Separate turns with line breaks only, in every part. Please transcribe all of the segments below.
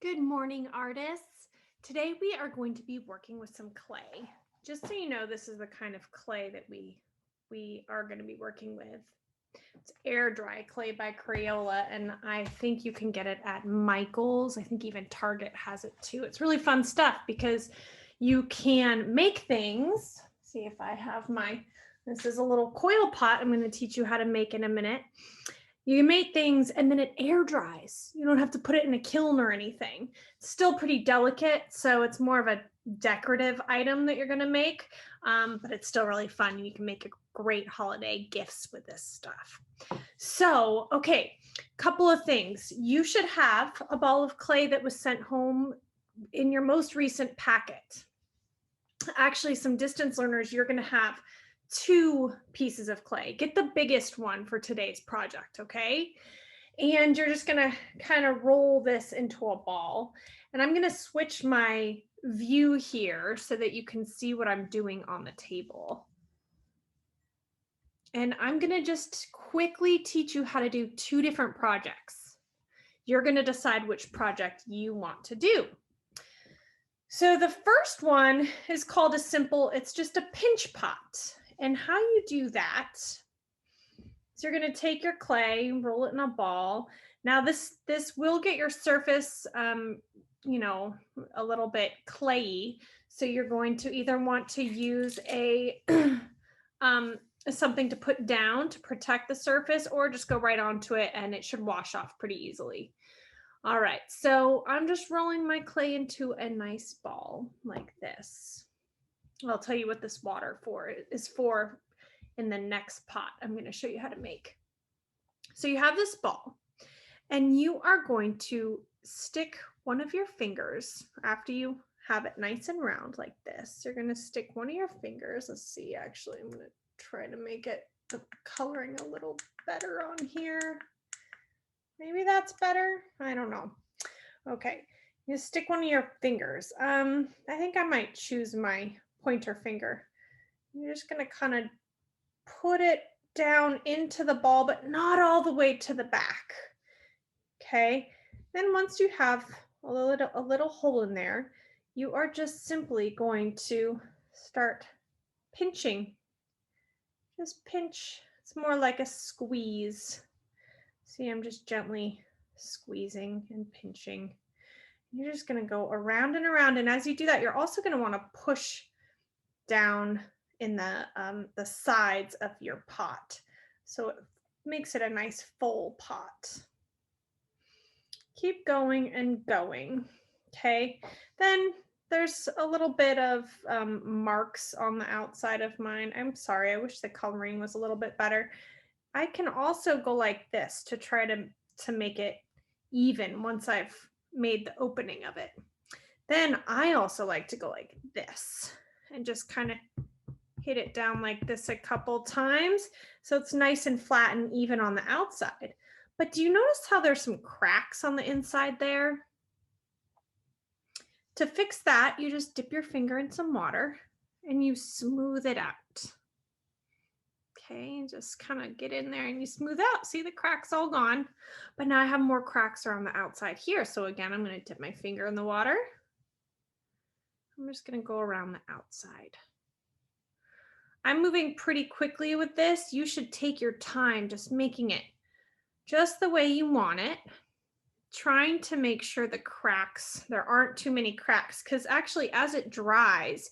Good morning, artists. Today we are going to be working with some clay. Just so you know, this is the kind of clay that we are going to be working with. It's air dry clay by Crayola, and I think you can get it at Michael's. I think even Target has it too. It's really fun stuff because you can make things. See if I have this is a little coil pot I'm going to teach you how to make in a minute. You can make things and then it air dries. You don't have to put it in a kiln or anything. It's still pretty delicate, so it's more of a decorative item that you're going to make, but it's still really fun. You can make great holiday gifts with this stuff. So, okay, couple of things. You should have a ball of clay that was sent home in your most recent packet. Actually, some distance learners, you're going to have 2 pieces of clay. Get the biggest one for today's project, okay? And you're just going to kind of roll this into a ball. And I'm going to switch my view here so that you can see what I'm doing on the table. And I'm going to just quickly teach you how to do 2 different projects. You're going to decide which project you want to do. So the first one is called it's just a pinch pot. And how you do that is you're going to take your clay, roll it in a ball. Now this will get your surface, a little bit clayey. So you're going to either want to use a something to put down to protect the surface, or just go right onto it and it should wash off pretty easily. All right, so I'm just rolling my clay into a nice ball like this. I'll tell you what this water is for in the next pot I'm going to show you how to make. So you have this ball, and you are going to stick one of your fingers after you have it nice and round like this. You're going to stick one of your fingers. Let's see, actually, I'm going to try to make the coloring a little better on here. Maybe that's better. I don't know. Okay, you stick one of your fingers. I think I might choose my pointer finger. You're just going to kind of put it down into the ball, but not all the way to the back. Okay, then once you have a little hole in there, you are just simply going to start pinching. Just pinch. It's more like a squeeze. See, I'm just gently squeezing and pinching. You're just going to go around and around, and as you do that, you're also going to want to push down in the sides of your pot, so it makes it a nice full pot. Keep going and going. Okay, then there's a little bit of marks on the outside of mine. I'm sorry, I wish the coloring was a little bit better. I can also go like this to try to make it even once I've made the opening of it. Then I also like to go like this and just kind of hit it down like this a couple times so it's nice and flat and even on the outside. But do you notice how there's some cracks on the inside there? To fix that, you just dip your finger in some water and you smooth it out. Okay, just kind of get in there and you smooth out. See, the cracks all gone, but now I have more cracks around the outside here. So again, I'm going to dip my finger in the water. I'm just going to go around the outside. I'm moving pretty quickly with this. You should take your time just making it just the way you want it. Trying to make sure there aren't too many cracks, because actually as it dries,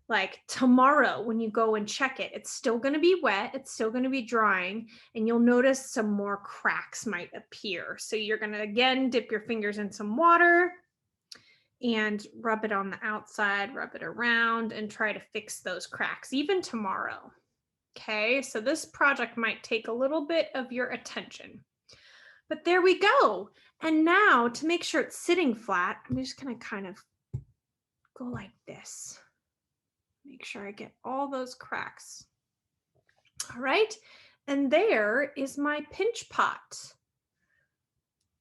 like tomorrow when you go and check it, it's still going to be wet, it's still going to be drying, and you'll notice some more cracks might appear. So you're going to again dip your fingers in some water and rub it on the outside, rub it around, and try to fix those cracks even tomorrow. Okay, so this project might take a little bit of your attention. But there we go. And now to make sure it's sitting flat, I'm just going to kind of go like this. Make sure I get all those cracks. All right. And there is my pinch pot.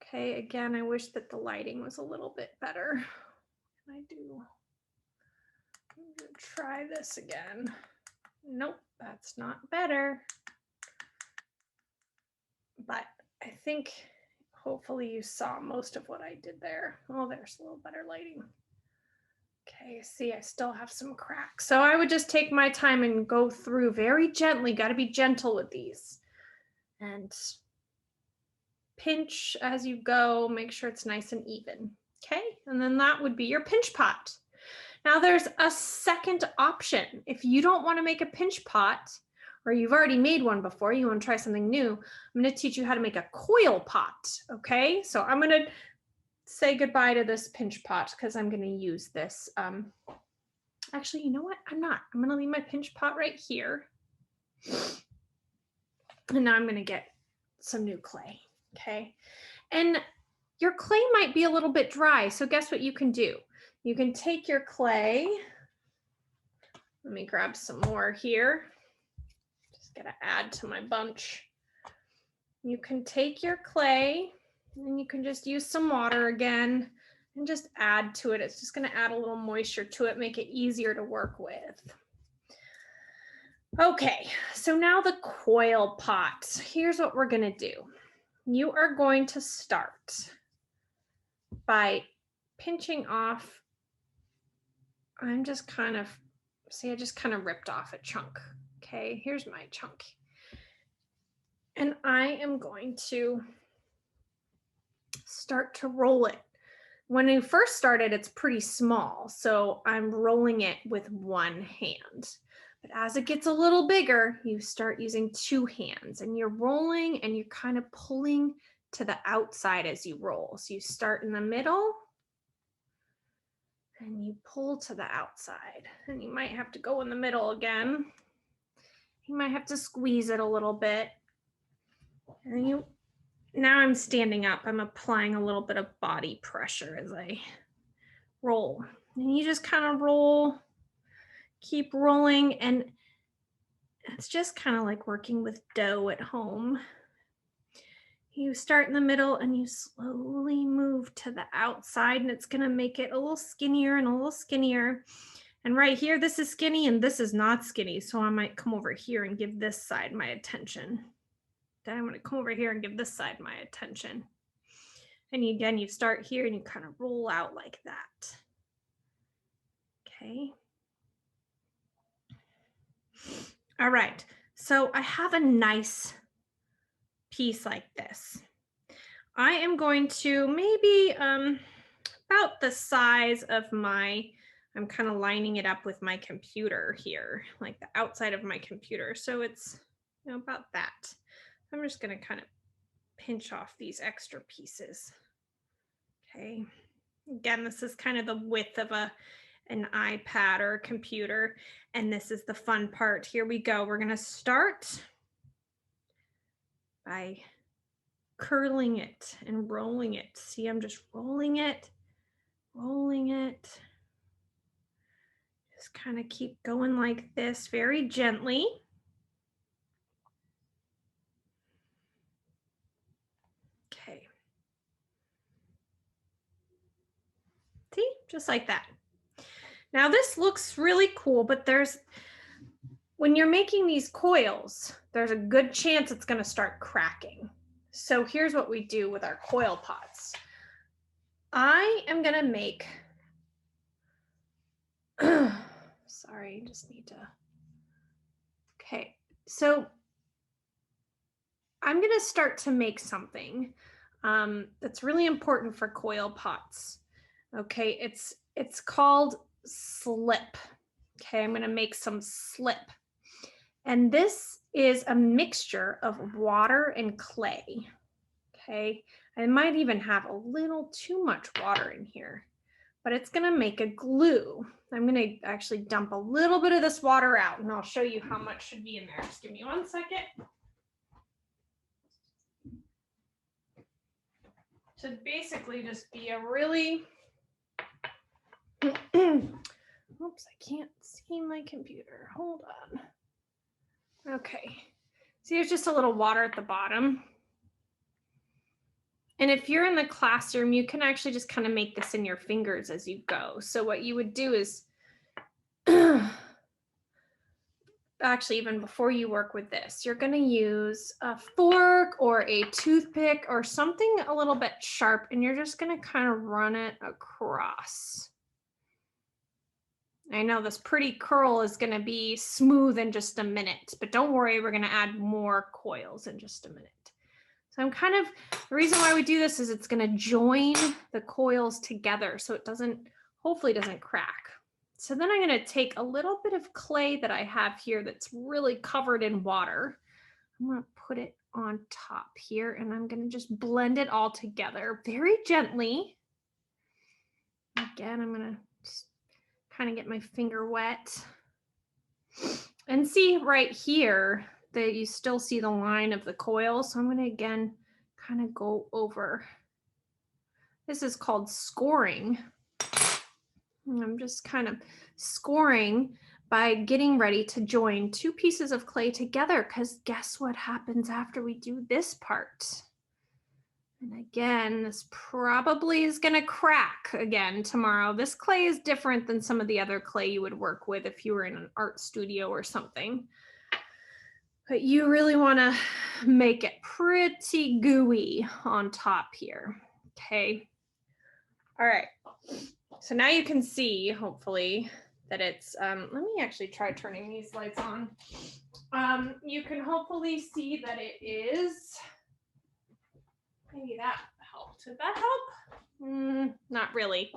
Okay, again, I wish that the lighting was a little bit better. I'm going to try this again. Nope, that's not better. But I think Hopefully you saw most of what I did there. Oh, there's a little better lighting. Okay, see, I still have some cracks. So I would just take my time and go through very gently. Got to be gentle with these. And pinch as you go, make sure it's nice and even. Okay, and then that would be your pinch pot. Now there's a second option. If you don't want to make a pinch pot, or you've already made one before, you want to try something new, I'm going to teach you how to make a coil pot. Okay, so I'm going to say goodbye to this pinch pot because I'm going to use this. Actually, you know what? I'm not. I'm going to leave my pinch pot right here. And now I'm going to get some new clay. Okay, and your clay might be a little bit dry. So guess what you can do? You can take your clay. Let me grab some more here. Just gotta add to my bunch. You can take your clay and you can just use some water again and just add to it. It's just gonna add a little moisture to it, make it easier to work with. Okay, so now the coil pot. Here's what we're gonna do. You are going to start by pinching off. I'm just kind of, see, I just kind of ripped off a chunk. Okay, here's my chunk. And I am going to start to roll it. When you first started, it's pretty small, so I'm rolling it with one hand. But as it gets a little bigger, you start using two hands and you're rolling and you're kind of pulling to the outside as you roll. So you start in the middle and you pull to the outside, and you might have to go in the middle again. You might have to squeeze it a little bit. And now I'm standing up. I'm applying a little bit of body pressure as I roll. And you just kind of roll, keep rolling, and it's just kind of like working with dough at home. You start in the middle and you slowly move to the outside, and it's going to make it a little skinnier and a little skinnier. And right here, this is skinny and this is not skinny. So I might come over here and give this side my attention. Then I'm going to come over here and give this side my attention. And again, you start here and you kind of roll out like that. Okay. All right. So I have a nice piece like this. I am going to maybe about the size of my, I'm kind of lining it up with my computer here, like the outside of my computer. So it's, you know, about that. I'm just going to kind of pinch off these extra pieces. Okay. Again, this is kind of the width of an iPad or a computer. And this is the fun part. Here we go. We're going to start by curling it and rolling it. See, I'm just rolling it. Just kind of keep going like this very gently. Okay. See, just like that. Now this looks really cool, but when you're making these coils, there's a good chance it's going to start cracking. So here's what we do with our coil pots. I am going to make, sorry, just need to, okay. So I'm going to start to make something that's really important for coil pots. Okay, it's called slip. Okay, I'm going to make some slip. And this is a mixture of water and clay. Okay, I might even have a little too much water in here, but it's going to make a glue. I'm going to actually dump a little bit of this water out, and I'll show you how much should be in there. Just give me 1 second. Should basically just be a really, oops, I can't see my computer. Hold on. Okay. See, there's just a little water at the bottom. And if you're in the classroom, you can actually just kind of make this in your fingers as you go. So what you would do is actually, even before you work with this, you're going to use a fork or a toothpick or something a little bit sharp, and you're just going to kind of run it across. I know this pretty curl is going to be smooth in just a minute, but don't worry, we're going to add more coils in just a minute. So I'm kind of, the reason why we do this is it's going to join the coils together so it doesn't, hopefully doesn't crack. So then I'm going to take a little bit of clay that I have here that's really covered in water. I'm going to put it on top here, and I'm going to just blend it all together very gently. Again, I'm going to just kind of get my finger wet. And see right here that you still see the line of the coil. So I'm going to again kind of go over. This is called scoring. And I'm just kind of scoring by getting ready to join two pieces of clay together, because guess what happens after we do this part? And again, this probably is going to crack again tomorrow. This clay is different than some of the other clay you would work with if you were in an art studio or something. But you really want to make it pretty gooey on top here. Okay. All right. So now you can see, hopefully, that it's, let me actually try turning these lights on. You can hopefully see that it is, maybe that helped. Did that help? Not really.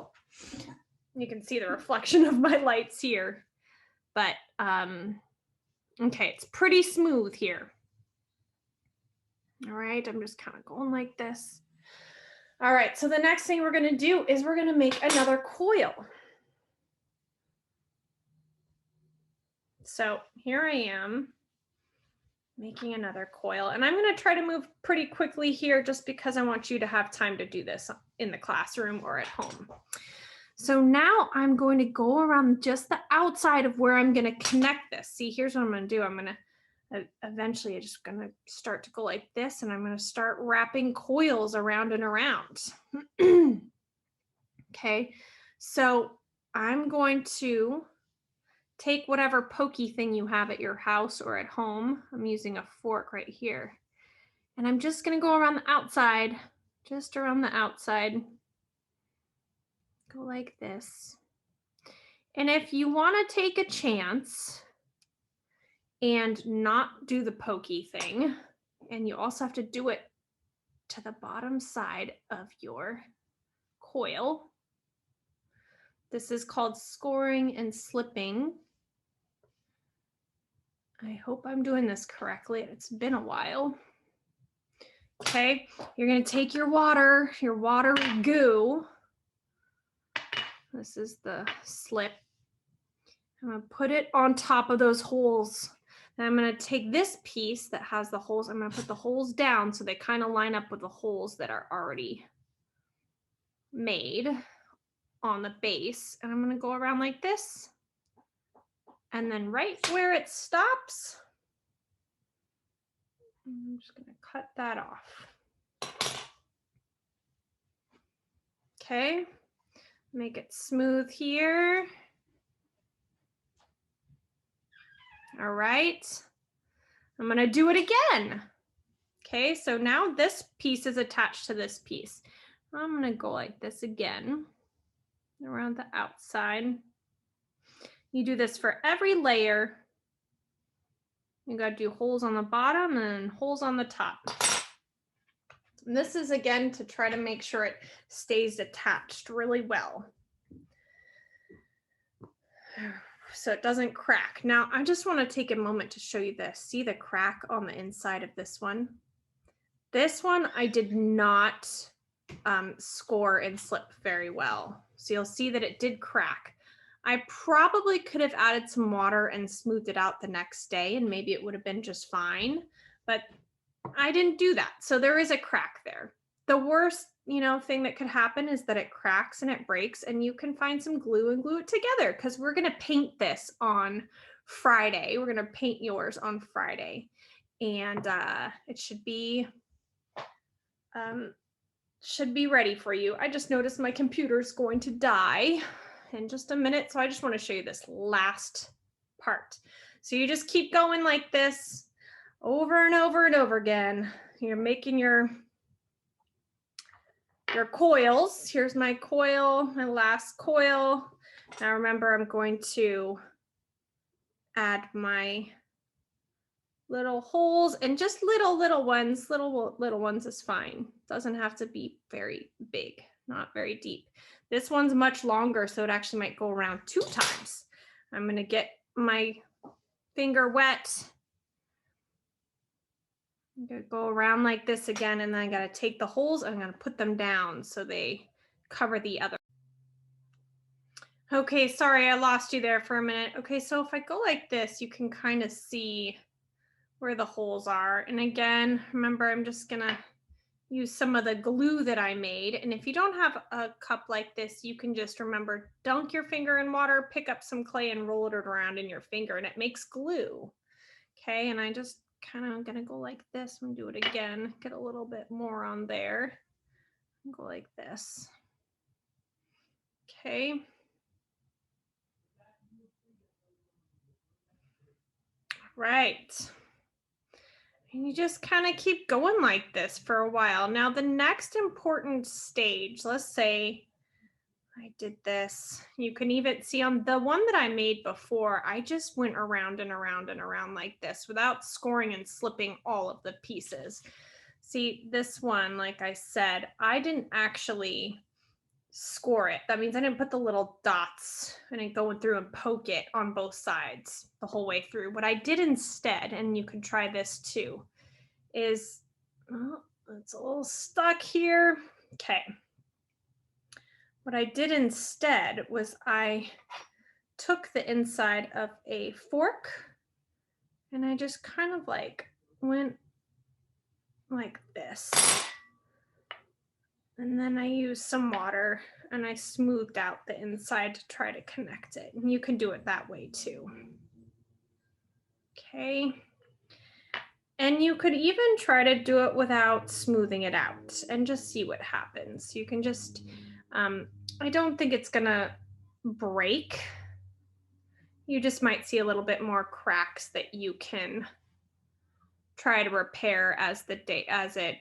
You can see the reflection of my lights here. But, okay, it's pretty smooth here. All right, I'm just kind of going like this. All right, so the next thing we're going to do is we're going to make another coil. So here I am making another coil, and I'm going to try to move pretty quickly here just because I want you to have time to do this in the classroom or at home. So now I'm going to go around just the outside of where I'm going to connect this. See, here's what I'm going to do. I'm going to eventually, I'm just going to start to go like this, and I'm going to start wrapping coils around and around. Okay, so I'm going to take whatever pokey thing you have at your house or at home. I'm using a fork right here. And I'm just going to go around the outside, just around the outside. Go like this. And if you want to take a chance and not do the pokey thing, and you also have to do it to the bottom side of your coil. This is called scoring and slipping. I hope I'm doing this correctly. It's been a while. Okay, you're going to take your watery goo. This is the slip. I'm going to put it on top of those holes. Then I'm going to take this piece that has the holes. I'm going to put the holes down so they kind of line up with the holes that are already made on the base. And I'm going to go around like this. And then right where it stops, I'm just going to cut that off. Okay, make it smooth here. All right, I'm going to do it again. Okay, so now this piece is attached to this piece. I'm going to go like this again around the outside. You do this for every layer. You got to do holes on the bottom and holes on the top. And this is again to try to make sure it stays attached really well, so it doesn't crack. Now, I just want to take a moment to show you this. See the crack on the inside of this one? This one, I did not score and slip very well. So you'll see that it did crack. I probably could have added some water and smoothed it out the next day, and maybe it would have been just fine, but I didn't do that. So there is a crack there. The worst, thing that could happen is that it cracks and it breaks, and you can find some glue and glue it together, because we're going to paint this on Friday. We're going to paint yours on Friday, and it should be ready for you. I just noticed my computer's going to die in just a minute, so I just want to show you this last part. So you just keep going like this over and over and over again. You're making your coils. Here's my coil, my last coil. Now remember, I'm going to add my little holes, and just little ones. Little ones is fine. Doesn't have to be very big, not very deep. This one's much longer, so it actually might go around 2 times. I'm going to get my finger wet. I'm going to go around like this again, and then I got to take the holes, I'm going to put them down so they cover the other. Okay, sorry, I lost you there for a minute. Okay, so if I go like this, you can kind of see where the holes are. And again, remember, I'm just gonna use some of the glue that I made. And if you don't have a cup like this, you can just remember, dunk your finger in water, pick up some clay and roll it around in your finger, and it makes glue. Okay, and I just kind of gonna go like this and do it again, get a little bit more on there. Go like this. Okay. Right. And you just kind of keep going like this for a while. Now, the next important stage, let's say I did this. You can even see on the one that I made before, I just went around and around and around like this without scoring and slipping all of the pieces. See, this one, like I said, I didn't actually score it. That means I didn't put the little dots and then go through and poke it on both sides the whole way through. What I did instead, and you can try this too, is, oh, it's a little stuck here. Okay. What I did instead was I took the inside of a fork and I just kind of like went like this. And then I used some water and I smoothed out the inside to try to connect it. And you can do it that way too. Okay. And you could even try to do it without smoothing it out and just see what happens. You can just, I don't think it's gonna break. You just might see a little bit more cracks that you can try to repair as it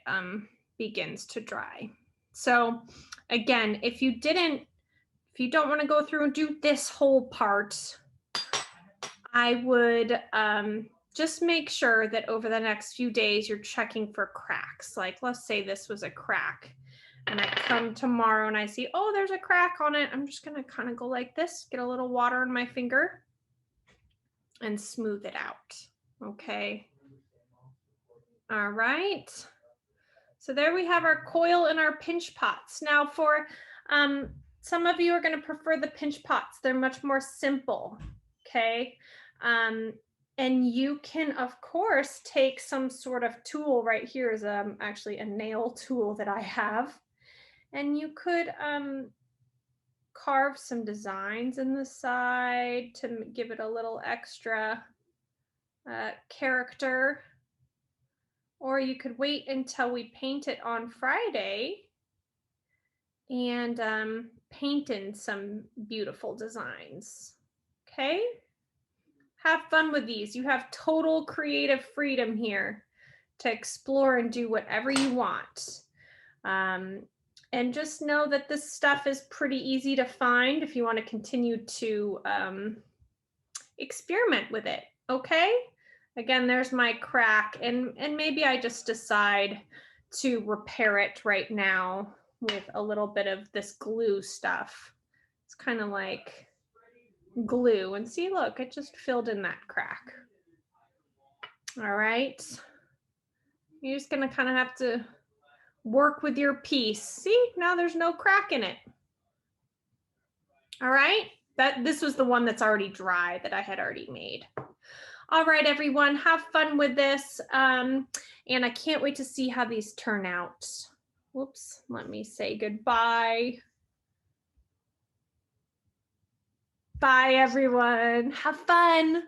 begins to dry. So again, if you don't want to go through and do this whole part, I would just make sure that over the next few days you're checking for cracks. Like, let's say this was a crack and I come tomorrow and I see, oh, there's a crack on it. I'm just going to kind of go like this, get a little water in my finger and smooth it out. Okay. All right. So there we have our coil and our pinch pots. Now for some of you are going to prefer the pinch pots. They're much more simple. Okay. And you can, of course, take some sort of tool. Right here is actually a nail tool that I have. And you could carve some designs in the side to give it a little extra character. Or you could wait until we paint it on Friday and paint in some beautiful designs. Okay? Have fun with these. You have total creative freedom here to explore and do whatever you want. And just know that this stuff is pretty easy to find if you want to continue to experiment with it. Okay? Again, there's my crack, and maybe I just decide to repair it right now with a little bit of this glue stuff. It's kind of like glue, and see, look, it just filled in that crack. All right. You're just gonna kind of have to work with your piece. See, now there's no crack in it. All right. This was the one that's already dry that I had already made. All right, everyone, have fun with this. And I can't wait to see how these turn out. Whoops, let me say goodbye. Bye, everyone. Have fun.